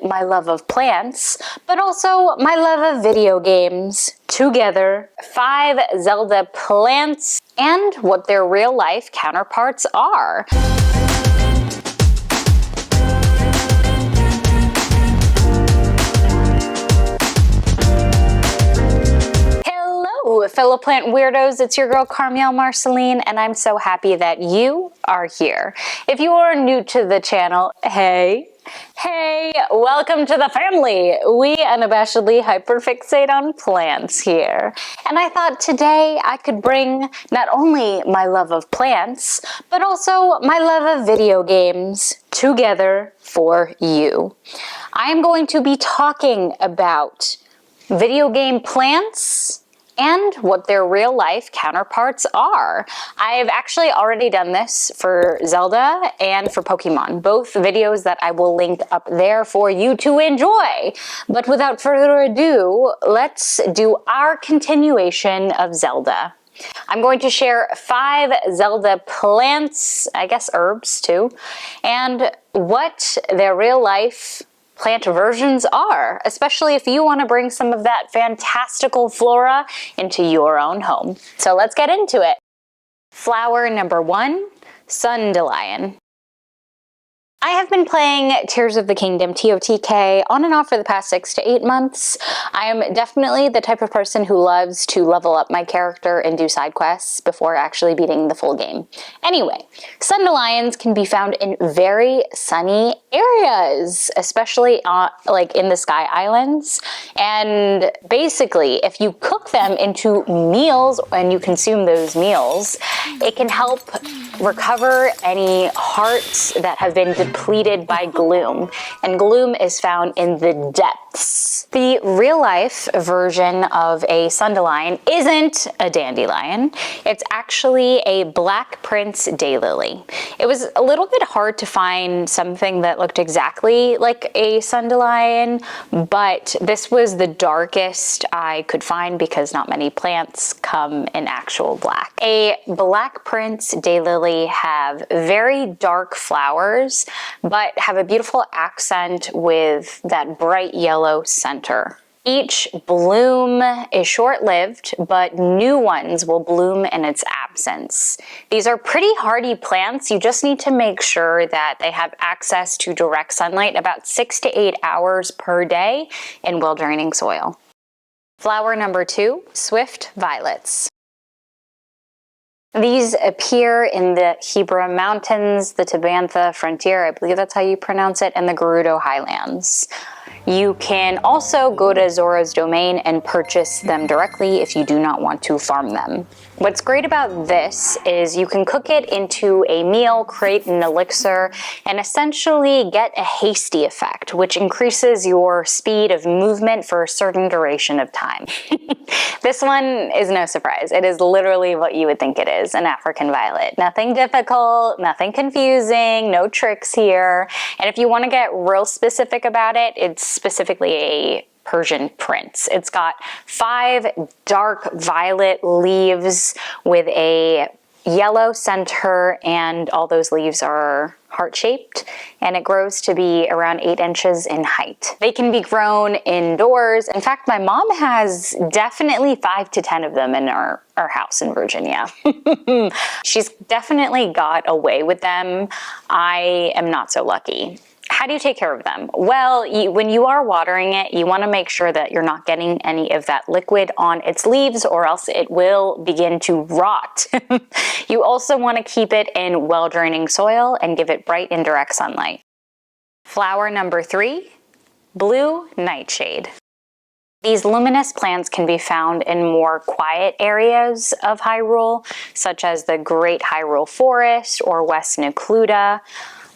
my love of plants, but also my love of video games. Together, 5 Zelda plants and what their real-life counterparts are. Hello, fellow plant weirdos, it's your girl Carmiel Marceline, and I'm so happy that you are here. If you are new to the channel, hey, welcome to the family. We unabashedly hyperfixate on plants here. And I thought today I could bring not only my love of plants, but also my love of video games together for you. I am going to be talking about video game plants and what their real life counterparts are. I've actually already done this for Zelda and for Pokemon, both videos that I will link up there for you to enjoy. But without further ado, let's do our continuation of Zelda. I'm going to share 5 Zelda plants, I guess herbs too, and what their real life plant versions are, especially if you want to bring some of that fantastical flora into your own home. So let's get into it. Flower number 1, Sundelion. I have been playing Tears of the Kingdom, TOTK, on and off for the past 6 to 8 months. I am definitely the type of person who loves to level up my character and do side quests before actually beating the full game. Anyway, Sundelions can be found in very sunny areas, especially like in the Sky Islands. And basically, if you cook them into meals and you consume those meals, it can help recover any hearts that have been depleted by Gloom, and Gloom is found in the depths. The real-life version of a Sundelion isn't a dandelion. It's actually a Black Prince Daylily. It was a little bit hard to find something that looked exactly like a Sundelion, but this was the darkest I could find because not many plants come in actual black. A Black Prince Daylily have very dark flowers, but have a beautiful accent with that bright yellow center. Each bloom is short-lived, but new ones will bloom in its absence. These are pretty hardy plants. You just need to make sure that they have access to direct sunlight about 6 to 8 hours per day in well-draining soil. Flower number 2, Swift Violets. These appear in the Hebra Mountains, the Tabantha Frontier, I believe that's how you pronounce it, and the Gerudo Highlands. You can also go to Zora's Domain and purchase them directly if you do not want to farm them. What's great about this is you can cook it into a meal, create an elixir, and essentially get a hasty effect, which increases your speed of movement for a certain duration of time. This one is no surprise. It is literally what you would think it is, an African violet. Nothing difficult, nothing confusing, no tricks here. And if you want to get real specific about it, it's specifically a Persian prince. It's got 5 dark violet leaves with a yellow center, and all those leaves are heart-shaped, and it grows to be around 8 inches in height. They can be grown indoors. In fact, my mom has definitely 5 to 10 of them in our house in Virginia. She's definitely got away with them. I am not so lucky. How do you take care of them? Well, when you are watering it, you want to make sure that you're not getting any of that liquid on its leaves, or else it will begin to rot. You also want to keep it in well-draining soil and give it bright and direct sunlight. Flower number 3, Blue Nightshade. These luminous plants can be found in more quiet areas of Hyrule, such as the Great Hyrule Forest or West Necluda.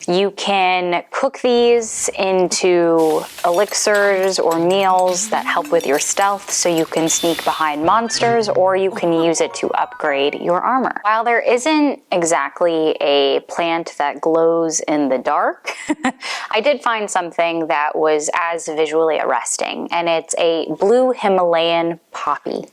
You can cook these into elixirs or meals that help with your stealth so you can sneak behind monsters, or you can use it to upgrade your armor. While there isn't exactly a plant that glows in the dark, I did find something that was as visually arresting, and it's a blue Himalayan poppy.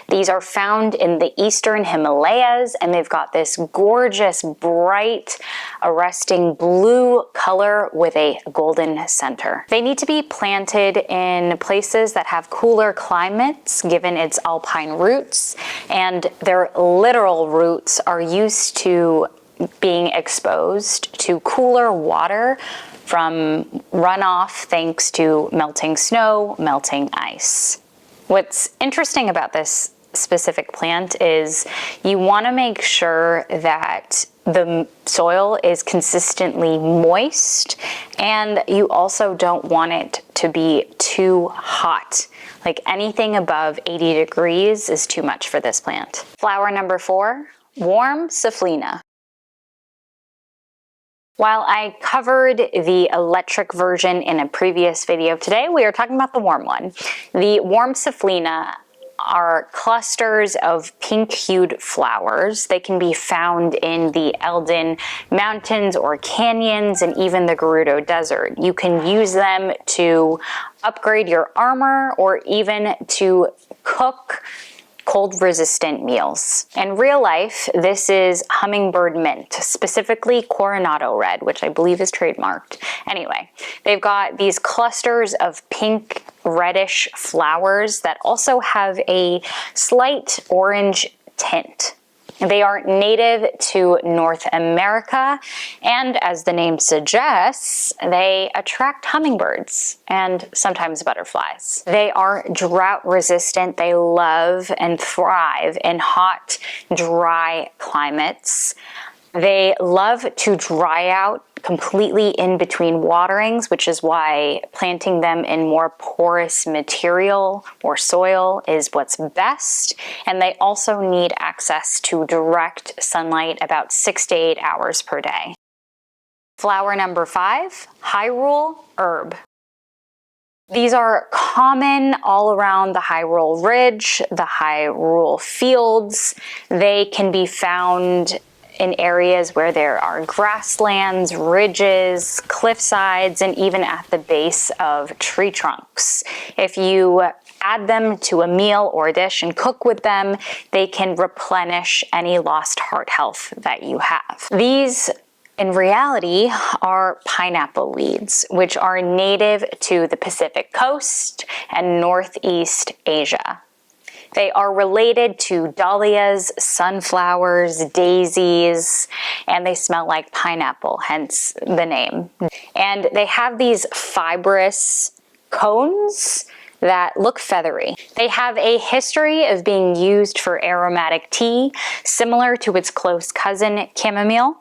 These are found in the eastern Himalayas, and they've got this gorgeous, bright, arresting blue color with a golden center. They need to be planted in places that have cooler climates, given its alpine roots, and their literal roots are used to being exposed to cooler water from runoff thanks to melting snow, melting ice. What's interesting about this specific plant is you want to make sure that the soil is consistently moist, and you also don't want it to be too hot. Like anything above 80 degrees is too much for this plant. Flower number 4, warm Safina. While I covered the electric version in a previous video, today we are talking about the warm one. The warm Safina are clusters of pink-hued flowers. They can be found in the Eldin Mountains or canyons and even the Gerudo Desert. You can use them to upgrade your armor or even to cook cold-resistant meals. In real life, this is hummingbird mint, specifically Coronado Red, which I believe is trademarked. Anyway, they've got these clusters of pink reddish flowers that also have a slight orange tint. They are native to North America, and as the name suggests, they attract hummingbirds and sometimes butterflies. They are drought resistant. They love and thrive in hot, dry climates. They love to dry out completely in between waterings, which is why planting them in more porous material or soil is what's best. And they also need access to direct sunlight about 6 to 8 hours per day. Flower number 5, Hyrule Herb. These are common all around the Hyrule Ridge, the Hyrule Fields. They can be found in areas where there are grasslands, ridges, cliff sides, and even at the base of tree trunks. If you add them to a meal or a dish and cook with them, they can replenish any lost heart health that you have. These in reality are pineapple weeds, which are native to the Pacific coast and Northeast Asia. They are related to dahlias, sunflowers, daisies, and they smell like pineapple, hence the name. And they have these fibrous cones that look feathery. They have a history of being used for aromatic tea, similar to its close cousin, chamomile.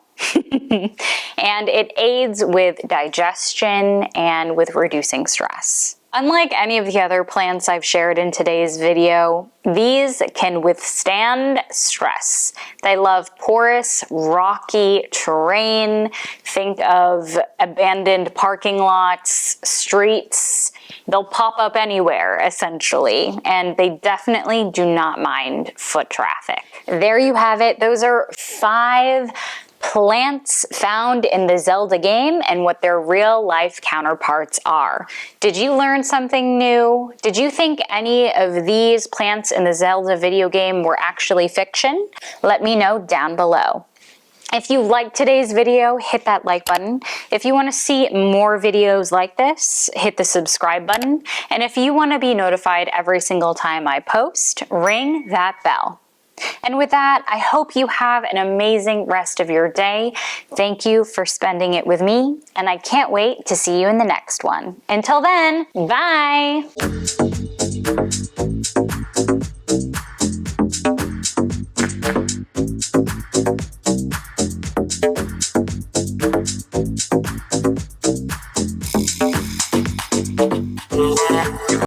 And it aids with digestion and with reducing stress. Unlike any of the other plants I've shared in today's video, these can withstand stress. They love porous, rocky terrain. Think of abandoned parking lots, streets. They'll pop up anywhere, essentially, and they definitely do not mind foot traffic. There you have it. Those are 5 plants found in the Zelda game and what their real life counterparts are. Did you learn something new? Did you think any of these plants in the Zelda video game were actually fiction? Let me know down below. If you liked today's video, hit that like button. If you want to see more videos like this, hit the subscribe button. And if you want to be notified every single time I post, ring that bell. And with that, I hope you have an amazing rest of your day. Thank you for spending it with me, and I can't wait to see you in the next one. Until then, bye!